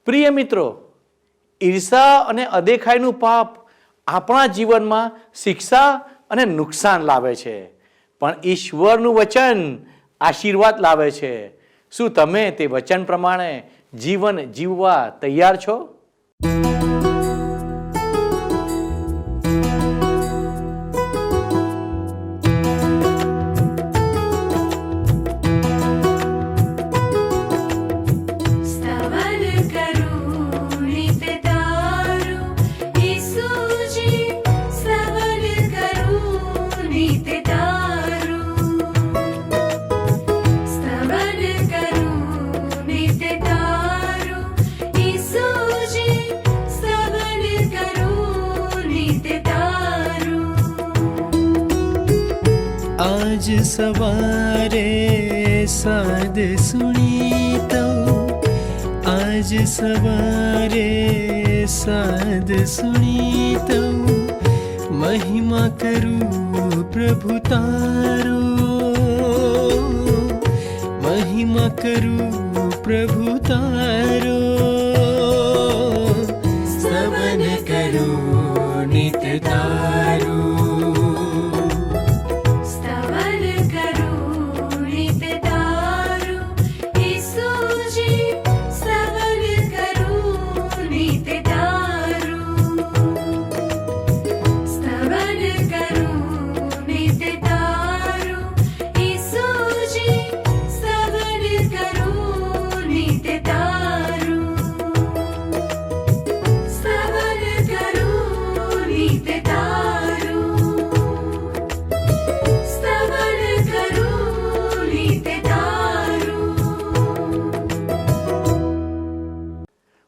પ્રિય મિત્રો, ઈર્ષા અને અદેખાઈનું પાપ આપણા જીવનમાં શિક્ષા અને નુકસાન લાવે છે, પણ ઈશ્વરનું વચન આશીર્વાદ લાવે છે. શું તમે તે વચન પ્રમાણે જીવન જીવવા તૈયાર છો? आज सवारे साद सुनी तो आज सवारे साद सुनी तो महिमा करूं प्रभु तारो, महिमा करूं प्रभु तारो, स्तवन करूं नित तारो.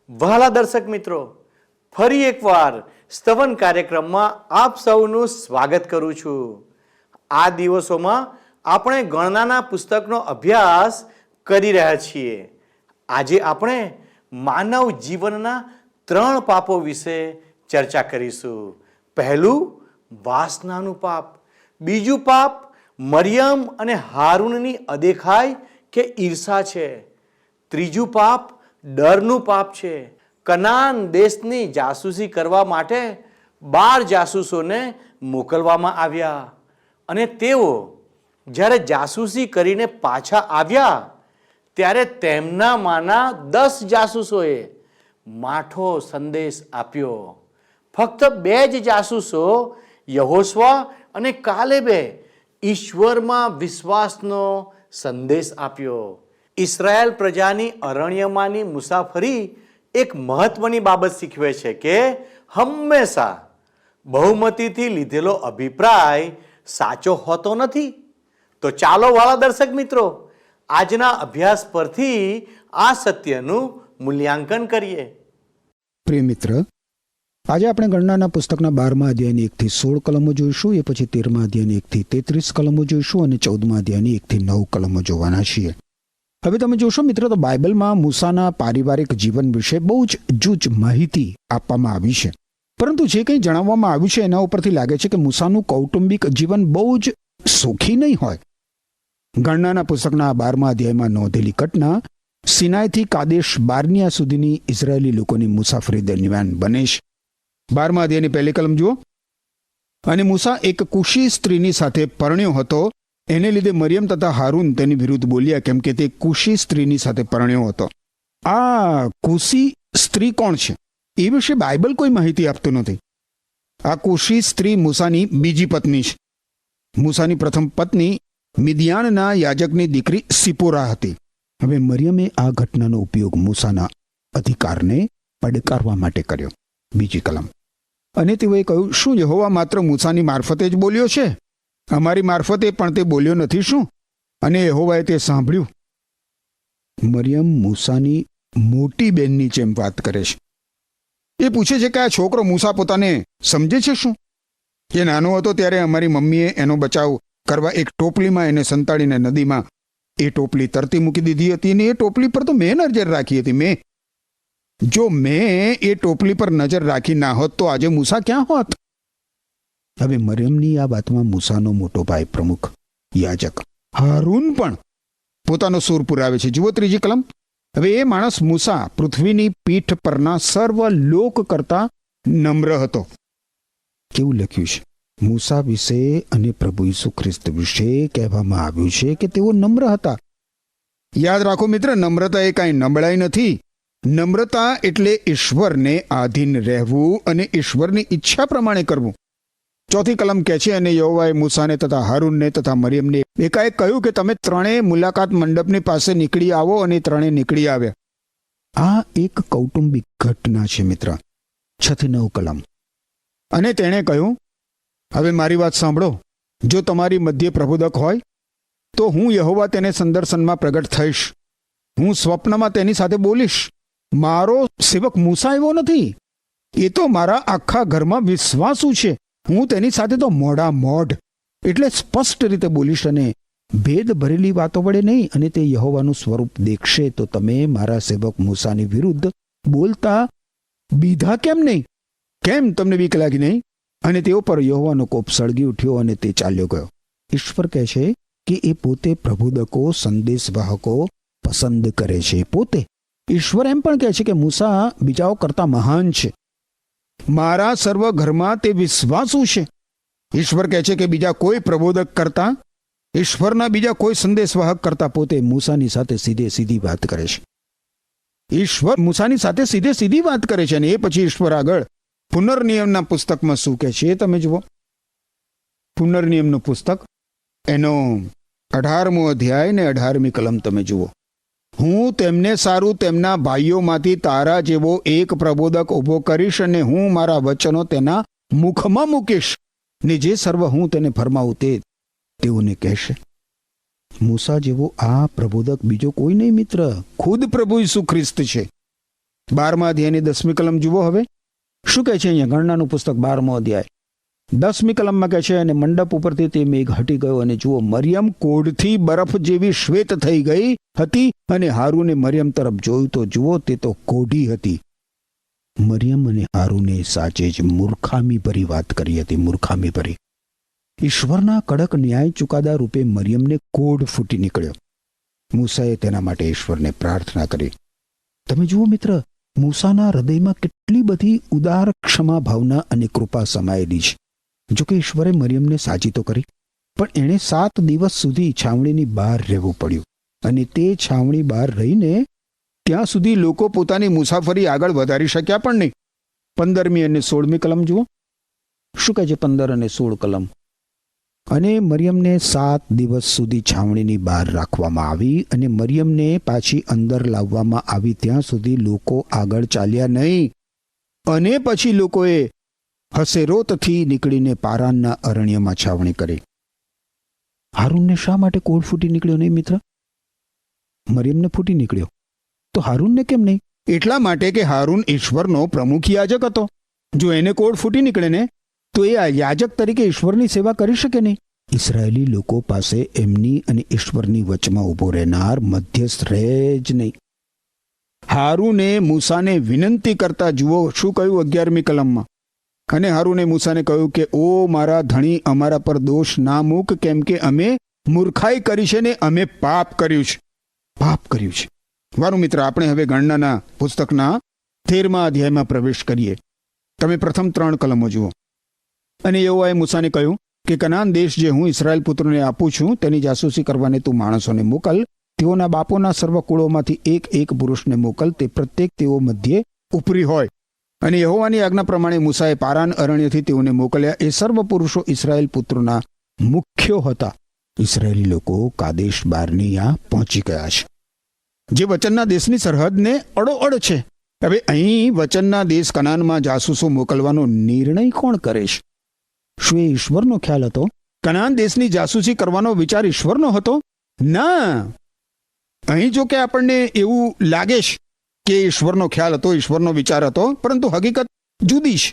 વહાલા દર્શક મિત્રો, ફરી એકવાર સ્તવન કાર્યક્રમમાં આપ સૌનું સ્વાગત કરું છું. આ દિવસોમાં આપણે ગણનાના પુસ્તકનો અભ્યાસ કરી રહ્યા છીએ. આજે આપણે માનવ જીવનના 3 પાપો વિશે ચર્ચા કરીશું. પહેલું વાસનાનું પાપ, બીજું પાપ મરિયમ અને હારૂનની અદેખાઈ કે ઈર્ષા છે, ત્રીજું પાપ ડરનું પાપ છે. કનાન દેશની જાસૂસી કરવા માટે 12 જાસૂસોને મોકલવામાં આવ્યા અને તેઓ જ્યારે જાસૂસી કરીને પાછા આવ્યા ત્યારે તેમનામાંના 10 જાસૂસોએ માઠો સંદેશ આપ્યો. ફક્ત 2 જ જાસૂસો યહોશવા અને કાલેબે ઈશ્વરમાં વિશ્વાસનો સંદેશ આપ્યો. ઇસ્રાયેલ પ્રજાની અરણ્યમાંની મુસાફરી એક મહત્વની બાબત શીખવે છે કે હંમેશા બહુમતીથી લીધેલો અભિપ્રાય સાચો હોતો નથી. તો ચાલો વાલા દર્શક મિત્રો, આજના અભ્યાસ પરથી આ સત્યનું મૂલ્યાંકન કરીએ. પ્રિય મિત્ર, આજે આપણે ગણનાના પુસ્તકના 12મા અધ્યાયની 1 થી 16 કલમો જોઈશું. એ પછી 13મા અધ્યાયની 1 થી 33 કલમો જોઈશું અને 14મા અધ્યાયની 1 થી 9 કલમો જોવાના છીએ. હવે તમે જોશો મિત્રો, તો બાઇબલમાં મૂસાના પારિવારિક જીવન વિશે બહુ જ જૂજ માહિતી આપવામાં આવી છે, પરંતુ જે કંઈ જણાવવામાં આવ્યું છે એના ઉપરથી લાગે છે કે મૂસાનું કૌટુંબિક જીવન બહુ જ સુખી નહીં હોય. ગણનાના પુસ્તકના 12મા અધ્યાયમાં નોંધેલી ઘટના સિનાઈથી કાદેશ બાર્નિયા સુધીની ઇઝરાયેલી લોકોની મુસાફરી દરમિયાન બને છે. 12મા અધ્યાયની પહેલી કલમ જુઓ. અને મૂસા એક કુશી સ્ત્રીની સાથે પરણ્યો હતો, એને લીધે મરિયમ તથા હારૂન તેની વિરુદ્ધ બોલ્યા, કેમ કે તે કુશી સ્ત્રીની સાથે પરણ્યો હતો. આ કુશી સ્ત્રી કોણ છે એ વિશે બાઇબલ કોઈ માહિતી આપતું નથી. આ કુશી સ્ત્રી મૂસાની બીજી પત્ની છે. મૂસાની પ્રથમ પત્ની મિદિયાનના યાજકની દીકરી સિપોરા હતી. હવે મરિયમે આ ઘટનાનો ઉપયોગ મૂસાના અધિકારને પડકારવા માટે કર્યો. બીજી કલમ. અને તેઓએ કહ્યું, શું યહોવા માત્ર મૂસાની મારફતે જ બોલ્યો છે? અમારી મારફતે પણ તે બોલ્યો નથી શું? અને યહોવાએ તે સાંભળ્યું. મરિયમ મૂસાની મોટી બહેનની જેમ વાત કરે છે. એ પૂછે છે કે આ છોકરો મૂસા પોતાને સમજે છે શું? એ નાનો હતો ત્યારે અમારી મમ્મીએ એનો બચાવ કરવા એક ટોપલીમાં એને સંતાડીને નદીમાં એ ટોપલી તરતી મૂકી દીધી હતી, અને એ ટોપલી પર તો મેં નજર રાખી હતી. જો મેં એ ટોપલી પર નજર રાખી ના હોત તો આજે મૂસા ક્યાં હોત? હવે મરિયમની આ વાતમાં મૂસાનો મોટો ભાઈ પ્રમુખ યાજક હારૂન પણ પોતાનો સૂર પુરાવે છે. જુઓ ત્રીજી કલમ. હવે એ માણસ મૂસા પૃથ્વીની પીઠ પરના સર્વ લોક કરતા નમ્ર હતો. કેવું લખ્યું છે મૂસા વિશે અને પ્રભુ ઈસુ ખ્રિસ્ત વિશે કહેવામાં આવ્યું છે કે તેઓ નમ્ર હતા. યાદ રાખો મિત્ર, નમ્રતા એ કાંઈ નબળાઈ નથી. નમ્રતા એટલે ઈશ્વરને આધીન રહેવું અને ઈશ્વરની ઈચ્છા પ્રમાણે કરવું. 4 કલમ કહે છે, અને યહોવાએ મૂસાને તથા હારૂનને તથા મરિયમને એકાએક કહ્યું કે તમે ત્રણેય મુલાકાત મંડપની પાસે નીકળી આવો, અને ત્રણે નીકળી આવ્યા. આ એક કૌટુંબિક ઘટના છે મિત્ર. 6 થી 9 કલમ. અને તેણે કહ્યું, હવે મારી વાત સાંભળો, જો તમારી મધ્યે પ્રબોધક હોય તો હું યહોવા તેને સંદર્શનમાં પ્રગટ થઈશ. હું સ્વપ્નમાં તેની સાથે બોલીશ. મારો સેવક મૂસા એવો નથી. એ તો મારા આખા ઘરમાં વિશ્વાસુ છે. હું તેની સાથે તો મોઢા મોઢ એટલે સ્પષ્ટ રીતે બોલીશ, અને ભેદ ભરેલી વાતો વડે નહીં. અને તે યહોવાનું સ્વરૂપ દેખશે તો તમે મારા સેવક મૂસાની વિરુદ્ધ બોલતા બીધા કેમ નહીં? કેમ તમને બીક લાગી નહીં? અને તેઓ પર યહોવાનો કોપ સળગી ઉઠ્યો અને તે ચાલ્યો ગયો. ઈશ્વર કહે છે કે એ પોતે પ્રબોધકો, સંદેશવાહકો પસંદ કરે છે. પોતે ઈશ્વર એમ પણ કહે છે કે મૂસા બીજાઓ કરતા મહાન છે. મારા સર્વ ઘરમાં તે વિશ્વાસુ છે. ઈશ્વર કહે છે કે બીજા કોઈ પ્રબોધક કરતા, ઈશ્વરના બીજા કોઈ સંદેશવાહક કરતા પોતે મૂસાની સાથે સીધી વાત કરે છે. ઈશ્વર મૂસાની સાથે સીધી વાત કરે છે. અને એ પછી ઈશ્વર આગળ પુનર્નિયમના પુસ્તકમાં શું કહે છે તમે જુઓ. પુનર્નિયમનું પુસ્તક એનો 18મો અધ્યાય ને 18મી કલમ તમે જુઓ. હું તેમને સારું તેમના ભાઈઓમાંથી તારા જેવો એક પ્રબોધક ઊભો કરીશ, અને હું મારા વચનો તેના મુખમાં મૂકીશ, ને જે સર્વ હું તેને ફરમાવું તે તેઓને કહેશે. મૂસા જેવો આ પ્રબોધક બીજો કોઈ નહીં મિત્ર, ખુદ પ્રભુ ઈસુ ખ્રિસ્ત છે. 12મા અધ્યાયની 10મી કલમ જુઓ. હવે શું કહે છે અહીંયા? ગણનાનું પુસ્તક 12મો અધ્યાય 10મી કલમમાં કહે છે, અને મંડપ ઉપરથી તે મેઘ હટી ગયો, અને જુઓ મરિયમ કોઢથી બરફ જેવી શ્વેત થઈ ગઈ હતી. અને હારૂને મરિયમ તરફ જોયું તો જુઓ તે તો કોઢી હતી. મરિયમ અને હારૂને સાચે જ મૂર્ખામી ભરી વાત કરી હતી. મૂર્ખામી ભરી. ઈશ્વરના કડક ન્યાય ચુકાદા રૂપે મરિયમને કોઢ ફૂટી નીકળ્યો. મૂસાએ તેના માટે ઈશ્વરને પ્રાર્થના કરી. તમે જુઓ મિત્ર, મૂસાના હૃદયમાં કેટલી બધી ઉદાર ક્ષમા ભાવના અને કૃપા સમાયેલી છે. જોકે ઈશ્વરે મરિયમને સાજી તો કરી, પણ એણે 7 દિવસ સુધી છાવણીની બહાર રહેવું પડ્યું. અને તે છાવણી બહાર રહીને ત્યાં સુધી લોકો પોતાની મુસાફરી આગળ વધારી શક્યા પણ નહીં. 15મી અને 16મી કલમ જુઓ. શું કહે છે 15 અને 16 કલમ? અને મરિયમને 7 દિવસ સુધી છાવણીની બહાર રાખવામાં આવી, અને મરિયમને પાછી અંદર લાવવામાં આવી ત્યાં સુધી લોકો આગળ ચાલ્યા નહીં. અને પછી લોકોએ હસેરોતથી નીકળીને પારાનના અરણ્યમાં છાવણી કરી. હારૂનને શા માટે કોઢ ફૂટી નીકળ્યો નહીં મિત્ર? મરિયમને ફૂટી નીકળ્યો તો હારૂનને કેમ નહીં? એટલા માટે કે હારૂન ઈશ્વરનો પ્રમુખ યાજક હતો. જો એને કોઢ ફૂટી નીકળે ને તો એ યાજક તરીકે ઈશ્વરની સેવા કરી શકે નહીં. ઇસરાયેલી લોકો પાસે એમની અને ઈશ્વરની વચમાં ઊભો રહેનાર મધ્યસ્થ રહે જ નહીં. હારૂને મૂસાને વિનંતી કરતા જુઓ શું કહ્યું 11મી કલમમાં. અને હારૂને મૂસાને કહ્યું કે ઓ મારા ધણી, અમારા પર દોષ ના મૂક, કેમ કે અમે મૂર્ખાઈ કરી છે ને અમે પાપ કર્યું છે. પાપ કર્યું છે. વારું મિત્ર, આપણે હવે ગણનાના પુસ્તકના 13મા અધ્યાયમાં પ્રવેશ કરીએ. તમે પ્રથમ 3 કલમો જુઓ. અને યહોવાએ મૂસાને કહ્યું કે કનાન દેશ જે હું ઇસ્રાયેલ પુત્રોને આપું છું તેની જાસૂસી કરવાને તું માણસોને મોકલ. તેઓના બાપોના સર્વ કુળોમાંથી એક પુરુષને મોકલ, તે પ્રત્યેક તેઓ મધ્યે ઉપરી હોય. અને યહોવાની આજ્ઞા પ્રમાણે મૂસાએ પારાન અરણ્યથી તેઓને મોકલ્યા. એ સર્વ પુરુષો ઇસ્રાયેલ પુત્રોના મુખ્યો હતા. ઇસ્રાયેલી લોકો કાદેશ બાર્નિયા પહોંચી ગયા છે, જે વચનના દેશની સરહદને અડોઅડ છે. હવે અહીં વચનના દેશ કનાનમાં જાસૂસો મોકલવાનો નિર્ણય કોણ કરે છે? શું એ ઈશ્વરનો ખ્યાલ હતો? કનાન દેશની જાસૂસી કરવાનો વિચાર ઈશ્વરનો હતો? ના. અહીં જો કે આપણને એવું લાગે છે કે ઈશ્વરનો ખ્યાલ હતો, ઈશ્વરનો વિચાર હતો, પરંતુ હકીકત જુદી છે.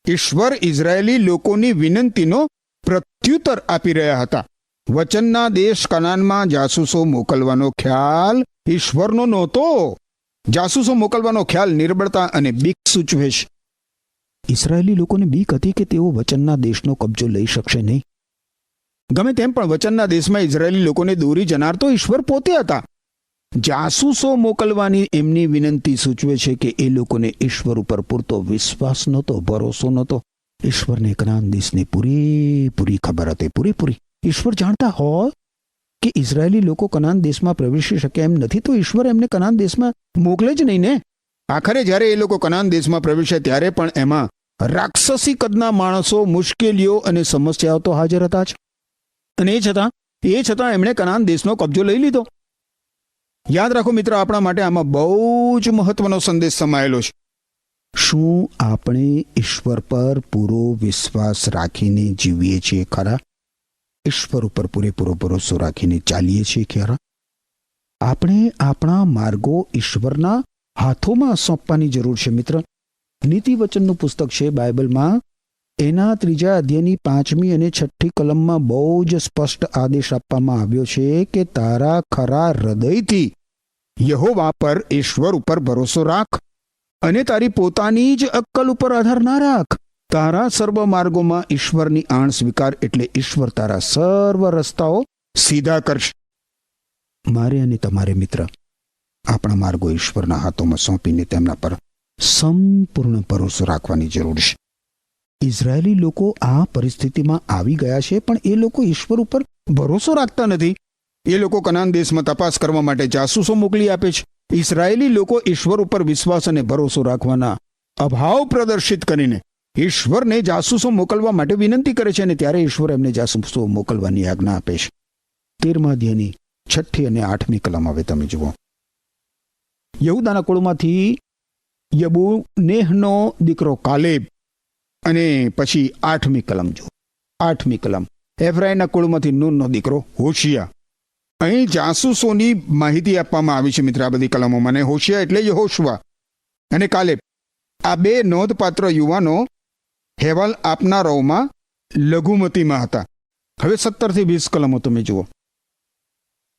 ઈશ્વર ઇઝરાયેલી લોકોની વિનંતીનો પ્રત્યુત્તર આપી રહ્યા હતા. વચનના દેશ કનાનમાં જાસૂસો મોકલવાનો ખ્યાલ ઈશ્વરનો નહોતો. જાસૂસો મોકલવાનો ખ્યાલ નિર્બળતા અને બીક સૂચવે છે. ઇસરાયેલી લોકોને બીક હતી કે તેઓ વચનના દેશનો કબજો લઈ શકશે નહીં. ગમે તેમ પણ વચનના દેશમાં ઇઝરાયેલી લોકોને દોરી જનાર તો ઈશ્વર પોતે હતા. જાસૂસો મોકલવાની એમની વિનંતી સૂચવે છે કે એ લોકોને ઈશ્વર ઉપર પૂરતો વિશ્વાસ નહોતો, ભરોસો નહોતો. ઈશ્વરને કનાન દેશની પૂરેપૂરી ખબર હતી, પૂરેપૂરી. ઈશ્વર જાણતા હોય કે ઇઝરાયેલી લોકો કનાન દેશમાં પ્રવેશી શકે એમ નથી, તો ઈશ્વર એમને કનાન દેશમાં મોકલે જ નહીં ને. આખરે જ્યારે એ લોકો કનાન દેશમાં પ્રવેશ્યા ત્યારે પણ એમાં રાક્ષસી કદના માણસો, મુશ્કેલીઓ અને સમસ્યાઓ તો હાજર હતા જ. અને એ છતાં એમણે કનાન દેશનો કબજો લઈ લીધો. યાદ રાખો મિત્ર, આપણા માટે આમાં બહુ જ મહત્વનો સંદેશ સમાયેલો છે. શું આપણે ઈશ્વર પર પૂરો વિશ્વાસ રાખીને જીવીએ છીએ ખરા? ઈશ્વર ઉપર પૂરેપૂરો ભરોસો રાખીને ચાલીએ છીએ ખરા? આપણે આપણા માર્ગો ઈશ્વરના હાથોમાં સોંપવાની જરૂર છે મિત્ર. નીતિવચનનું પુસ્તક છે બાઇબલમાં, એના 3 અધ્યાયની 5મી અને 6ઠી કલમમાં બહુ જ સ્પષ્ટ આદેશ આપવામાં આવ્યો છે કે તારા ખરા હૃદયથી યહોવા પર, ઈશ્વર ઉપર ભરોસો રાખ અને તારી પોતાની જ અક્કલ ઉપર આધાર ના રાખ. તારા સર્વ માર્ગોમાં ઈશ્વરની આણ સ્વીકાર, એટલે ઈશ્વર તારા સર્વ રસ્તાઓ સીધા કરશે. મારે અને તમારે મિત્ર આપણા માર્ગો ઈશ્વરના હાથોમાં સોંપીને તેમના પર સંપૂર્ણ ભરોસો રાખવાની જરૂર છે. ઇઝરાયેલી લોકો આ પરિસ્થિતિમાં આવી ગયા છે, પણ એ લોકો ઈશ્વર ઉપર ભરોસો રાખતા નથી. એ લોકો કનાન દેશમાં તપાસ કરવા માટે જાસૂસો મોકલી આપે છે. ઇઝરાયેલી લોકો ઈશ્વર ઉપર વિશ્વાસ અને ભરોસો રાખવાના અભાવ પ્રદર્શિત કરીને ઈશ્વરને જાસૂસો મોકલવા માટે વિનંતી કરે છે, અને ત્યારે ઈશ્વર એમને જાસૂસો મોકલવાની આજ્ઞા આપે છે. 13મા અધ્યાયની 6ઠી અને 8મી કલમ હવે તમે જુઓ. યહૂદાના કુળમાંથી યબુનેહનો દીકરો કાલેબ, અને પછી 8મી કલમ જુઓ. 8મી કલમ, એફ્રાઈમના કુળમાંથી નૂનનો દીકરો હોશિયા. અહીં જાસૂસોની માહિતી આપવામાં આવી છે મિત્ર આ બધી કલમોમાં. અને હોશિયા એટલે યહોશુઆ અને કાલેબ, આ 2 નોંધપાત્ર યુવાનો હેવાલ આપનારાઓમાં લઘુમતીમાં હતા. હવે 17 થી 20 કલમો તમે જુઓ.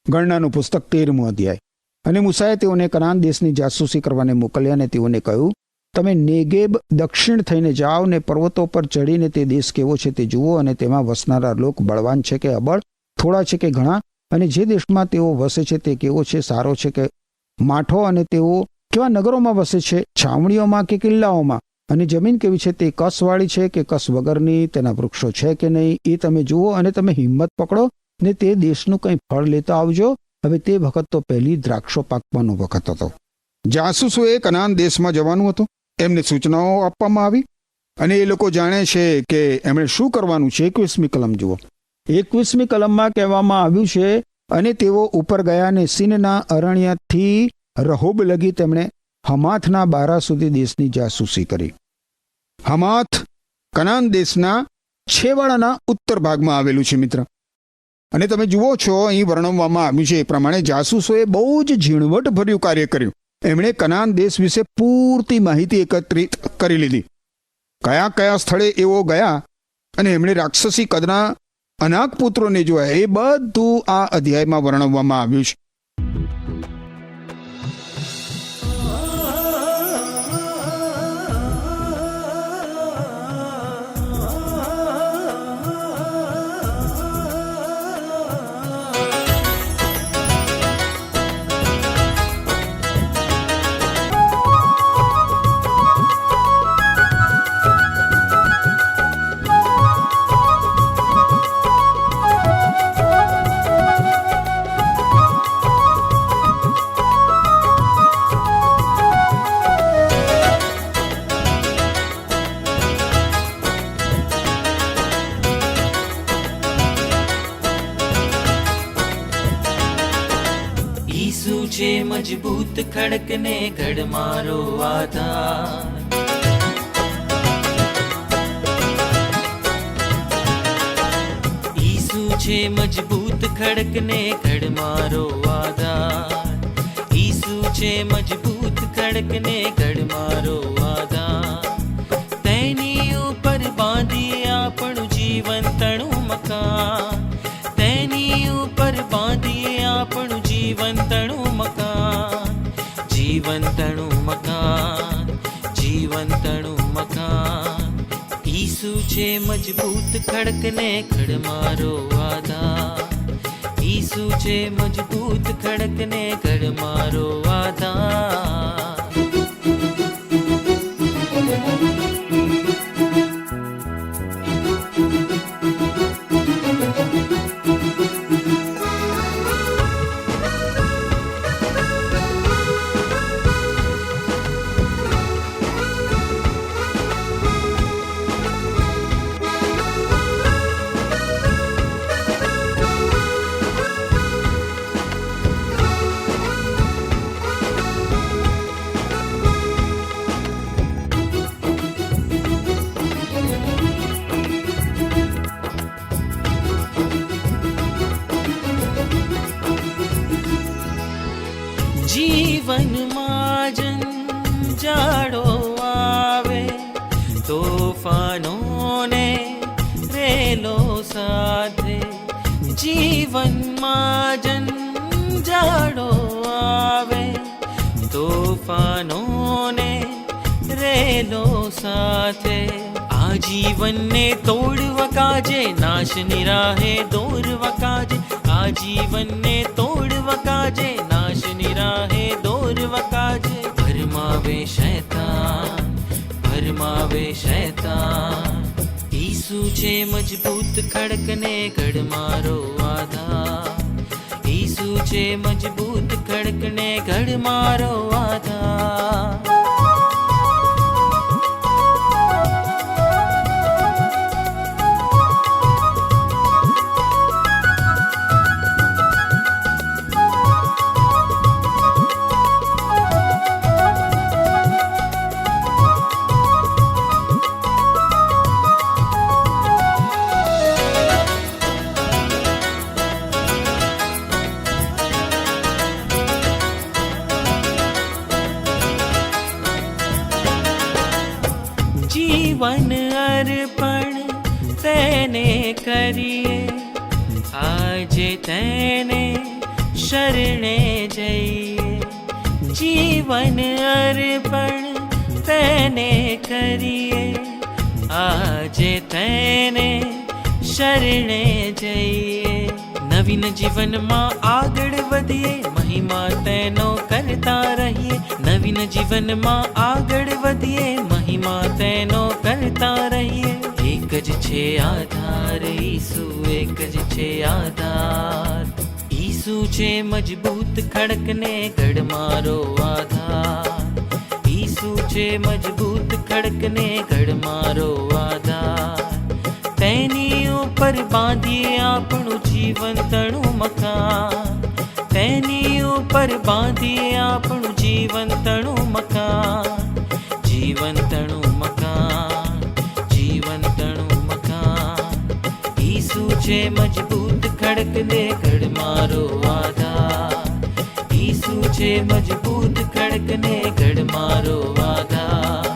ગણનાનું પુસ્તક 13મો અધ્યાય. અને મૂસાએ તેઓને કનાન દેશની જાસૂસી કરવાને મોકલ્યા, અને તેઓને કહ્યું, તમે નેગેબ દક્ષિણ થઈને જાઓ ને પર્વતો પર ચડીને તે દેશ કેવો છે તે જુઓ, અને તેમાં વસનારા લોક બળવાન છે કે અબળ, થોડા છે કે ઘણા, અને જે દેશમાં તેઓ વસે છે તે કેવો છે, સારો છે કે માઠો, અને તેઓ કેવા નગરોમાં વસે છે, છાવણીઓમાં કે કિલ્લાઓમાં, અને જમીન કેવી છે, તે કસવાળી છે કે કસ વગરની, તેના વૃક્ષો છે કે નહીં, એ તમે જુઓ, અને તમે હિંમત પકડો ને તે દેશનું કંઈ ફળ લેતા આવજો. હવે તે વખત તો પહેલી દ્રાક્ષો પાકવાનો વખત હતો. જાસૂસોએ કનાન દેશમાં જવાનું હતું. એમને સૂચનાઓ આપવામાં આવી, અને એ લોકો જાણે છે કે એમણે શું કરવાનું છે. 21મી કલમ જુઓ. 21મી કલમમાં કહેવામાં આવ્યું છે, અને તેઓ ઉપર ગયા ને સીનના અરણ્યથી રહોબ લગી તેમણે હમાથના બારા સુધી દેશની જાસૂસી કરી. હમાથ કનાન દેશના છેવાડાના ઉત્તર ભાગમાં આવેલું છે મિત્ર. અને તમે જુઓ છો અહીં વર્ણવવામાં આવ્યું છે એ પ્રમાણે જાસૂસોએ બહુ જ ઝીણવટભર્યું કાર્ય કર્યું. એમણે કનાન દેશ વિશે પૂરતી માહિતી એકત્રિત કરી લીધી. કયા કયા સ્થળે એઓ ગયા અને એમણે રાક્ષસી કદના અનાક પુત્રોને જોયા, એ બધું આ અધ્યાયમાં વર્ણવવામાં આવ્યું છે. છે મજબૂત ખડકને ઘડ મારો આધાર. ઈસુ છે મજબૂત ખડકને ઘડ મારો આધાર. ઈસુ છે મજબૂત ખડકને ઘડ મારો આધાર. તેની ઉપર બાંધી આપણું જીવન તણું મકાન. તેની ઉપર બાંધીએ આપણું જીવન તણું મકાન. જીવન તણું મકાન, જીવન તણું મકાન. ઈસુ છે મજબૂત ખડકને ખડ મારો આધાર. ઈસુ ઈસુ છે મજબૂત ખડક ને ગઢ મારો આધાર. જીવનમાં જંજાળો આવે, તોફાનોને રેલો સાથે. જીવનમાં જંજાળો આવે, તોફાનોને રેલો સાથે. આ જીવનને તોડવા કાજે, નાશની રાહે દોરવા કાજે. આ જીવનને તોડવા કાજે, નાશની રાહે દોરવા કાજે. ભરમાવે શૈતાન, ભરમાવે શૈતાન. ઈસુ છે મજબૂત ખડક ને ગઢ મારો આધાર. ઈસુ છે મજબૂત ખડક ને ગઢ મારો આધાર. જીવન અર્પણ તેને કરીએ, આજે તેને શરણે જઈએ. જીવન અર્પણ તેને કરીએ, આજે તેને શરણે જઈએ. નવીન જીવનમાં આગળ વધીએ, મહિમા તેનો કરતા રહીએ. નવીન જીવનમાં આગળ વધીએ, મહિમા તેનો કરતા રહીએ. એક જ છે આધાર, ઈસુ એક જ છે આધાર. ઈસુ છે મજબૂત ખડક ને ગઢ મારો આધાર. ઈસુ છે મજબૂત ખડક ને ગઢ મારો આધાર. તેની ઉપર બાંધીએ આપણું જીવંતણું મકાન. તેની ઉપર બાંધીએ આપણું જીવંતણું મકાન. જીવંતણું મકાન, જીવંતણું મકાન. ઈસુ છે મજબૂત ખડક ને ગઢ મારો આધાર. ઈસુ છે મજબૂત ખડક ને ગઢ મારો આધાર.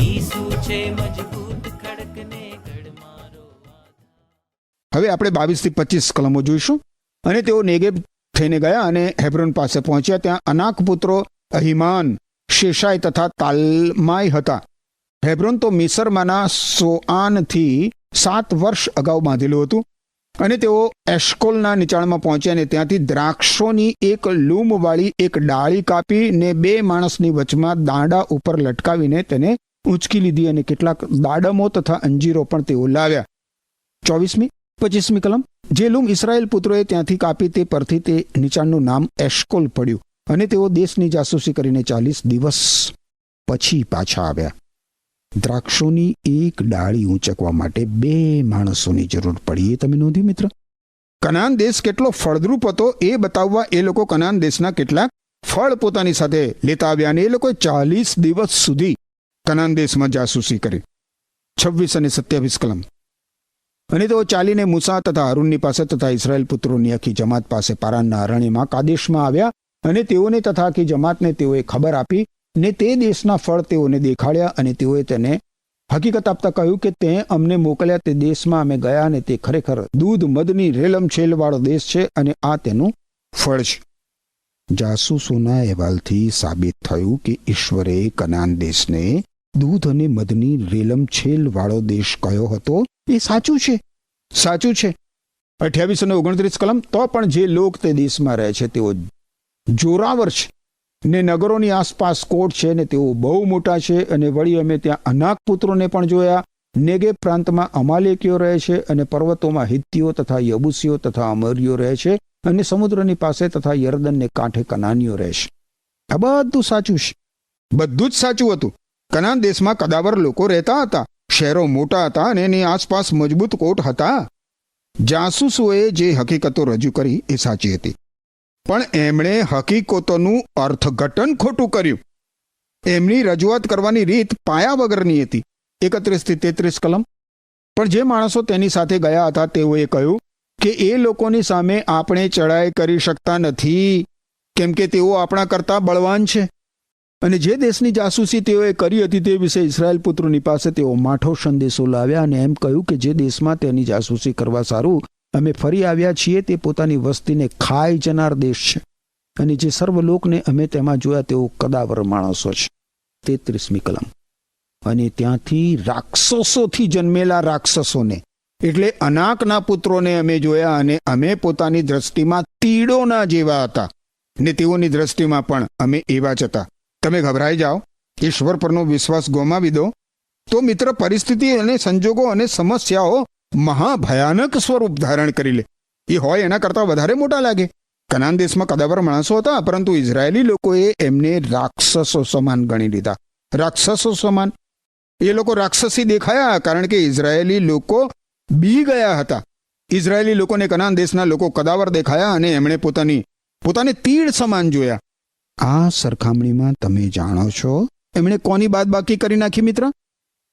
ઈસુ છે મજબૂત ખડક ને ગઢ મારો આધાર. હવે આપણે 22 થી 25 કલમો જોઈશું. અને તેઓ નેગેબ થઈને ગયા અને હેબ્રોન પાસે પહોંચ્યા. ત્યાં અનાક પુત્રો અહિમાન, શેશાય તથા તાલમાય હતા. હેબ્રોન તો મિસરમાંના સોઆનથી 7 વર્ષ અગાઉ બાંધેલું હતું. અને તેઓ એશ્કોલના નીચાણમાં પહોંચ્યા અને ત્યાંથી દ્રાક્ષોની એક લૂમવાળી એક ડાળી કાપી ને 2 માણસની વચમાં દાંડા ઉપર લટકાવીને તેને ઊંચકી લીધી. અને કેટલાક દાડમો તથા અંજીરો પણ તેઓ લાવ્યા. 25મી કલમ. જે લૂમ ઇસરાયેલ પુત્રોએ ત્યાંથી કાપી તે પરથી તે નીચાણનું નામ એશ્કોલ પડ્યું. અને તેઓ દેશની જાસૂસી કરીને 40 દિવસ પછી પાછા આવ્યા. દ્રાક્ષોની એક ડાળી ઊંચકવા માટે 2 માણસોની જરૂર પડી. એ તમે નોંધ્યું મિત્ર? કનાન દેશ કેટલો ફળદ્રુપ હતો એ બતાવવા એ લોકો કનાન દેશના કેટલાક ફળ પોતાની સાથે લેતા આવ્યા. અને એ લોકોએ 40 દિવસ સુધી કનાન દેશમાં જાસૂસી કરી. 26 અને 27 કલમ. અને તેઓ ચાલીને મૂસા તથા હારૂનની પાસે તથા ઇસ્રાયેલ પુત્રોની આખી જમાત પાસે પારાનના અરણ્યમાં કાદેશમાં આવ્યા. અને તેઓને તથા આખી જમાતને તેઓએ ખબર આપી ને તે દેશના ફળ તેઓને દેખાડ્યા. અને તેઓએ તેને હકીકત આપતા કહ્યું કે તે અમને મોકલ્યા તે દેશમાં અમે ગયા અને તે ખરેખર દૂધ મધની રેલમછેલ વાળો દેશ છે અને આ તેનું ફળ છે. જાસૂસોના અહેવાલથી સાબિત થયું કે ઈશ્વરે કનાન દેશને દૂધ અને મધની રેલમછેલ વાળો દેશ કયો હતો એ સાચું છે. 28 અને 29 કલમ, તો પણ જે લોક તે દેશમાં રહે છે તેઓ જોરાવર છે ને નગરોની આસપાસ કોટ છે ને તેઓ બહુ મોટા છે. અને વળી અમે ત્યાં અનાક પુત્રોને પણ જોયા. નેગેબ પ્રાંતમાં અમાલેકીઓ રહે છે અને પર્વતોમાં હિત્તીઓ તથા યબુસીઓ તથા અમરીઓ રહે છે અને સમુદ્રની પાસે તથા યરદનને કાંઠે કનાનીઓ રહે છે. આ બધું સાચું છે, બધું જ સાચું હતું. કનાન દેશમાં કદાવર લોકો રહેતા હતા, શહેરો મોટા હતા અને એની આસપાસ મજબૂત કોટ હતા. જાસૂસોએ જે હકીકતો રજૂ કરી એ સાચી હતી, પણ એમણે હકીકતોનું અર્થઘટન ખોટું કર્યું. એમની રજૂઆત કરવાની રીત પાયા વગરની હતી. 31 થી 33 કલમ. પણ જે માણસો તેની સાથે ગયા હતા તેઓએ કહ્યું કે એ લોકોની સામે આપણે ચડાઈ કરી શકતા નથી, કેમ કે તેઓ આપણા કરતા બળવાન છે. અને જે દેશની જાસૂસી તેઓએ કરી હતી તે વિશે ઇઝરાયલ પુત્રોની પાસે તેઓ માઠો સંદેશો લાવ્યા અને એમ કહ્યું કે જે દેશમાં તેની જાસૂસી કરવા સારું અમે ફરી આવ્યા છીએ તે પોતાની વસ્તીને ખાઈ જનાર દેશ છે, અને જે સર્વલોકને અમે તેમાં જોયા તેઓ કદાવર માણસો છે. 33મી કલમ. અને ત્યાંથી રાક્ષસોથી જન્મેલા રાક્ષસોને એટલે અનાકના પુત્રોને અમે જોયા, અને અમે પોતાની દ્રષ્ટિમાં તીડોના જેવા હતા ને તેઓની દ્રષ્ટિમાં પણ અમે એવા જ હતા. તમે ગભરાઈ જાઓ, ઈશ્વર પરનો વિશ્વાસ ગુમાવી દો તો મિત્ર પરિસ્થિતિ અને સંજોગો અને સમસ્યાઓ મહાભયાનક સ્વરૂપ ધારણ કરી લે. એ હોય એના કરતાં વધારે મોટા લાગે. કનાન દેશમાં કદાવર માણસો હતા, પરંતુ ઇઝરાયેલી લોકોએ એમને રાક્ષસો સમાન ગણી લીધા. રાક્ષસો સમાન. એ લોકો રાક્ષસી દેખાયા કારણ કે ઇઝરાયેલી લોકો બી ગયા હતા. ઇઝરાયેલી લોકોને કનાન દેશના લોકો કદાવર દેખાયા અને એમણે પોતાને તીડ સમાન જોયા. આ સરખામણીમાં તમે જાણો છો એમણે કોની બાદબાકી કરી નાખી મિત્ર?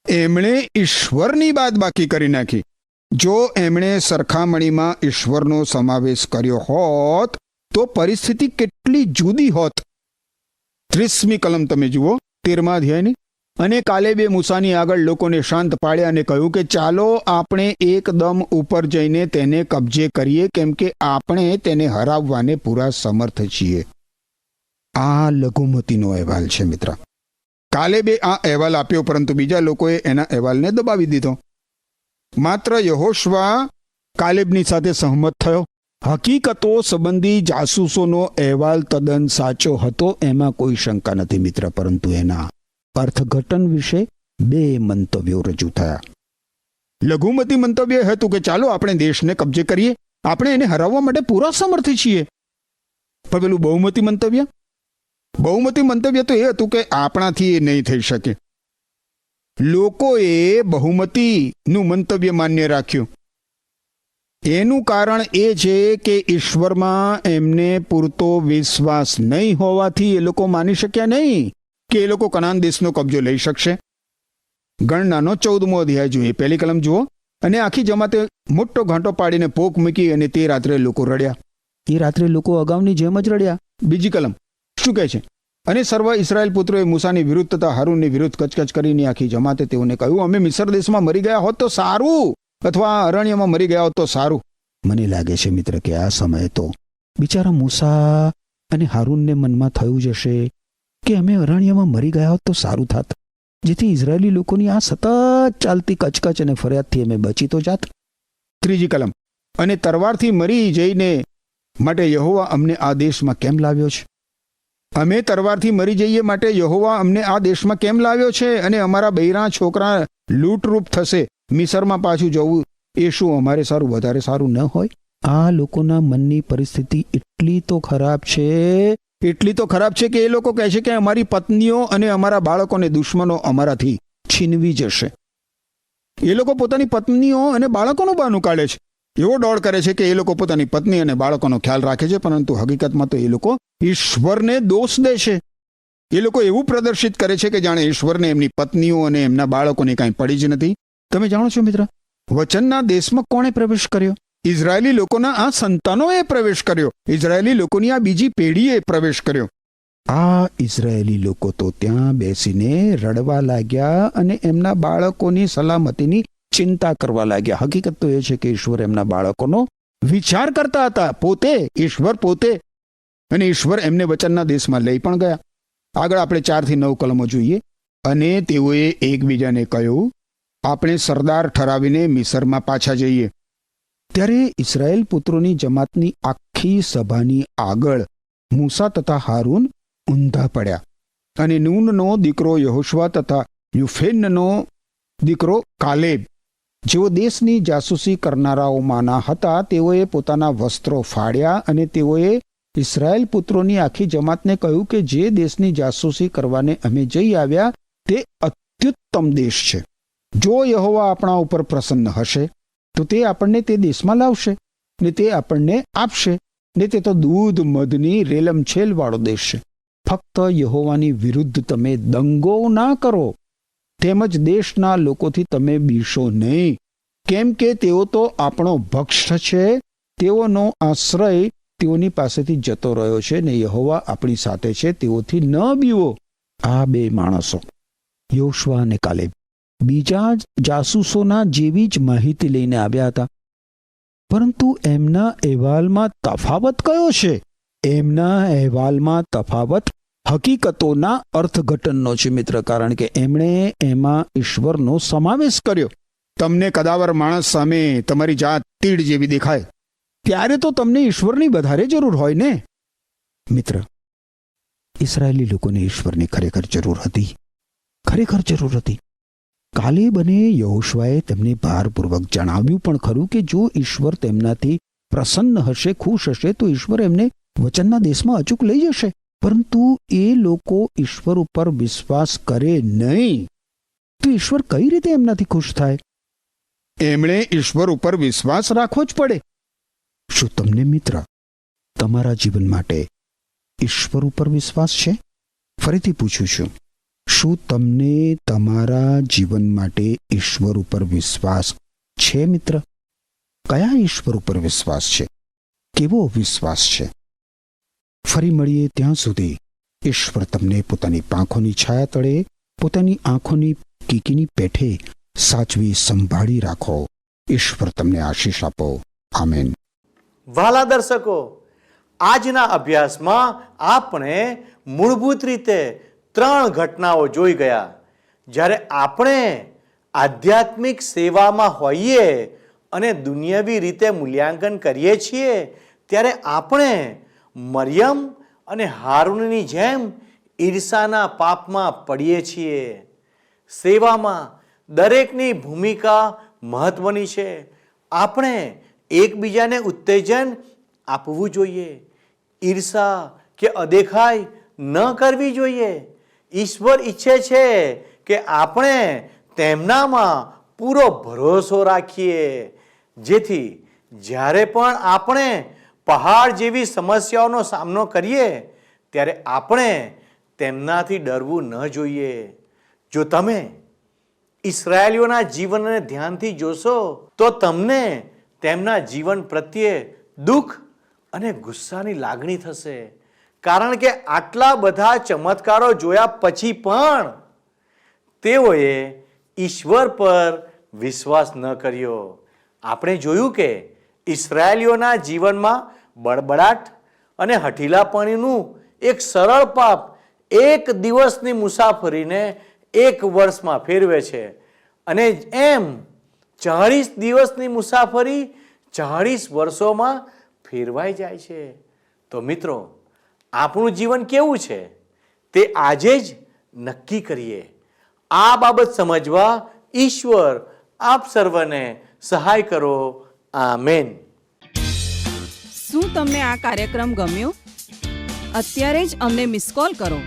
એમણે ઈશ્વરની બાદબાકી કરી નાખી. જો એમણે સરખામણીમાં ઈશ્વરનો સમાવેશ કર્યો હોત તો પરિસ્થિતિ કેટલી જુદી હોત. 30મી કલમ તમે જુઓ, 13મા અધ્યાયની. અને કાલેબે મૂસાની આગળ લોકોને શાંત પાડ્યા અને કહ્યું કે ચાલો આપણે એકદમ ઉપર જઈને તેને કબજે કરીએ, કેમ કે આપણે તેને હરાવવાને પૂરા સમર્થ છીએ. આ લઘુમતીનો અહેવાલ છે મિત્ર. કાલેબે આ અહેવાલ આપ્યો, પરંતુ બીજા લોકોએ એના અહેવાલને દબાવી દીધો. માત્ર યહોશવા કાલેબની સાથે સહમત થયો. હકીકતો સંબંધી જાસૂસોનો અહેવાલ તદ્દન સાચો હતો, એમાં કોઈ શંકા નથી મિત્ર, પરંતુ એના અર્થઘટન વિશે બે મંતવ્યો રજૂ થયા. લઘુમતી મંતવ્ય હતું કે ચાલો આપણે દેશને કબજે કરીએ, આપણે એને હરાવવા માટે પૂરા સમર્થ છીએ. પણ પેલું બહુમતી મંતવ્ય તો એ હતું કે આપણાથી એ નહીં થઈ શકે. લોકોએ બહુમતીનું મંતવ્ય માન્ય રાખ્યું. એનું કારણ એ છે કે ઈશ્વરમાં એમને પૂરતો વિશ્વાસ નહીં હોવાથી એ લોકો માની શક્યા નહીં કે એ લોકો કનાન દેશનો કબજો લઈ શકશે. ગણનાનો 14મો અધ્યાય જોઈએ, પહેલી કલમ જુઓ. અને આખી જમાતે મોટો ઘાંટો પાડીને પોક મૂકી અને તે રાત્રે લોકો રડ્યા. એ રાત્રે લોકો અગાઉની જેમ જ રડ્યા. બીજી કલમ શું કહે છે? અને સર્વ ઇસ્રાયેલ પુત્રોએ મૂસાની વિરુદ્ધ તથા હારૂનની વિરુદ્ધ કચકચ કરીને આખી જમાતે તેઓને કહ્યું, અમે મિસર દેશમાં મરી ગયા હોત તો સારું, અથવા અરણ્યમાં મરી ગયા હોત તો સારું. મને લાગે છે મિત્ર કે આ સમયે તો બિચારા મૂસા અને હારૂનને મનમાં થયું જશે કે અમે અરણ્યમાં મરી ગયા હોત તો સારું થાત, જેથી ઇઝરાયેલી લોકોની આ સતત ચાલતી કચકચ અને ફરિયાદથી અમે બચી તો જાત. ત્રીજી કલમ. અને તરવારથી મરી જઈને માટે યહોવા અમને આ દેશમાં કેમ લાવ્યો છે? અમે તરવારથી મરી જઈએ માટે યહોવા અમને આ દેશમાં કેમ લાવ્યો છે? અને અમારા બૈરા છોકરા લૂંટરૂપ થશે, મિસરમાં પાછું જવું એ શું અમારે સારું, વધારે સારું ન હોય? આ લોકોના મનની પરિસ્થિતિ એટલી તો ખરાબ છે કે એ લોકો કહે છે કે અમારી પત્નીઓ અને અમારા બાળકોને દુશ્મનો અમારાથી છીનવી જશે. એ લોકો પોતાની પત્નીઓ અને બાળકોનું બહાનું કાઢે છે. એવો ડોળ કરે છે કે એ લોકો પોતાની પત્ની અને બાળકોનો ખ્યાલ રાખે છે, પરંતુ હકીકતમાં તો એ લોકો ઈશ્વરને દોષ દે છે. એ લોકો એવું પ્રદર્શિત કરે છે કે જાણે ઈશ્વરને એમની પત્નીઓ અને એમના બાળકોને કાંઈ પડી જ નથી. તમે જાણો છો મિત્ર, વચનના દેશમાં કોણે પ્રવેશ કર્યો? ઇઝરાયેલી લોકોના આ સંતાનોએ પ્રવેશ કર્યો. ઇઝરાયેલી લોકોની આ બીજી પેઢીએ પ્રવેશ કર્યો. આ ઇઝરાયેલી લોકો તો ત્યાં બેસીને રડવા લાગ્યા અને એમના બાળકોની સલામતીની ચિંતા કરવા લાગ્યા. હકીકત તો એ છે કે ઈશ્વર એમના બાળકોનો વિચાર કરતા હતા, ઈશ્વર પોતે. અને ઈશ્વર એમને વચનના દેશમાં લઈ પણ ગયા. આગળ આપણે 4 થી 9 કલમો જોઈએ. અને તેઓએ એકબીજાને કહ્યું, આપણે સરદાર ઠરાવીને મિસરમાં પાછા જઈએ. ત્યારે ઇસરાયેલ પુત્રોની જમાતની આખી સભાની આગળ મૂસા તથા હારૂન ઊંધા પડ્યા, અને નૂનનો દીકરો યહોશવા તથા યુફેનનો દીકરો કાલેબ, જેઓ દેશની જાસૂસી કરનારાઓમાંના હતા, તેઓએ પોતાના વસ્ત્રો ફાડ્યા, અને તેઓએ ઇસરાયેલ પુત્રોની આખી જમાતને કહ્યું કે જે દેશની જાસૂસી કરવાને અમે જઈ આવ્યા તે અત્યુત્તમ દેશ છે. જો યહોવા આપણા ઉપર પ્રસન્ન હશે તો તે આપણને તે દેશમાં લાવશે, ને તે આપણને આપશે, ને તે તો દૂધ મધની રેલમછેલ વાળો દેશ છે. ફક્ત યહોવાની વિરુદ્ધ તમે દંગો ના કરો, તેમજ દેશના લોકોથી તમે બીશો નહીં, કેમ કે તેઓ તો આપણો ભક્ષ છે. તેઓનો આશ્રય તેઓની પાસેથી જતો રહ્યો છે, ને યહોવા આપણી સાથે છે, તેઓથી ન બીવો. આ બે માણસો યોશુઆ અને કાલેબ બીજા જાસૂસોના જેવી જ માહિતી લઈને આવ્યા હતા, પરંતુ એમના અહેવાલમાં તફાવત કયો છે? એમના અહેવાલમાં તફાવત હકીકતોના અર્થઘટનનો છે મિત્ર, કારણ કે એમણે એમાં ઈશ્વરનો સમાવેશ કર્યો. તમને કદાવર માણસ સામે તમારી જાત તીડ જેવી દેખાય ત્યારે તો તમને ઈશ્વરની વધારે જરૂર હોય ને. મિત્ર, ઇસરાયેલી લોકોને ઈશ્વરની ખરેખર જરૂર હતી, ખરેખર જરૂર હતી. કાલેબ અને યહોશુઆએ તેમને ભારપૂર્વક જણાવ્યું પણ ખરું કે જો ઈશ્વર તેમનાથી પ્રસન્ન હશે, ખુશ હશે, તો ઈશ્વર એમને વચનના દેશમાં અચૂક લઈ જશે. પરંતુ એ લોકો ઈશ્વર ઉપર વિશ્વાસ કરે નહીં, તો ઈશ્વર કઈ રીતે એમનાથી ખુશ થાય? એમણે ઈશ્વર ઉપર વિશ્વાસ રાખવો જ પડે. શું તમને મિત્ર તમારા જીવન માટે ઈશ્વર ઉપર વિશ્વાસ છે? ફરીથી પૂછું છું, શું તમને તમારા જીવન માટે ઈશ્વર ઉપર વિશ્વાસ છે મિત્ર? કયા ઈશ્વર ઉપર વિશ્વાસ છે? કેવો વિશ્વાસ છે? ફરી મળીએ ત્યાં સુધી ઈશ્વર તમને પોતાની પાંખોની છાયા તળે, પોતાની આંખોની કીકીની પેઠે સાચવી સંભાળી રાખો. ઈશ્વર તમને આશીષ આપો. આમેન. વહાલા દર્શકો, આજના અભ્યાસમાં આપણે મૂળભૂત રીતે 3 ઘટનાઓ જોઈ ગયા. જ્યારે આપણે આધ્યાત્મિક સેવામાં હોઈએ અને દુનિયાવી રીતે મૂલ્યાંકન કરીએ છીએ, ત્યારે આપણે મરિયમ અને હારૂનની જેમ ઈર્ષાના પાપમાં પડીએ છીએ. સેવામાં દરેકની ભૂમિકા મહત્વની છે. આપણે એકબીજાને ઉત્તેજન આપવું જોઈએ. ઈર્ષા કે અદેખાઈ ન કરવી જોઈએ. ઈશ્વર ઈચ્છે છે કે આપણે તેમનામાં પૂરો ભરોસો રાખીએ, જેથી જ્યારે પણ આપણે પહાડ જેવી સમસ્યાઓનો સામનો કરીએ ત્યારે આપણે તેમનાથી ડરવું ન જોઈએ. જો તમે ઇસરાયેલીઓના જીવનને ધ્યાનથી જોશો તો તમને તેમના જીવન પ્રત્યે દુઃખ અને ગુસ્સાની લાગણી થશે, કારણ કે આટલા બધા ચમત્કારો જોયા પછી પણ તેઓએ ઈશ્વર પર વિશ્વાસ ન કર્યો. આપણે જોયું કે ઇસરાયેલીઓના જીવનમાં બળબડાટ અને હઠીલાપણીનું એક સરળ પાપ 1 દિવસની મુસાફરીને 1 વર્ષમાં ફેરવે છે, અને એમ 40 દિવસની મુસાફરી 40 વર્ષોમાં ફેરવાઈ જાય છે. તો મિત્રો, આપણું જીવન કેવું છે તે આજે જ નક્કી કરીએ. આ બાબત સમજવા ઈશ્વર આપ સર્વને સહાય કરો. આમેન. શું તમને આ કાર્યક્રમ ગમ્યો? અત્યારે જ અમને મિસ કોલ કરો.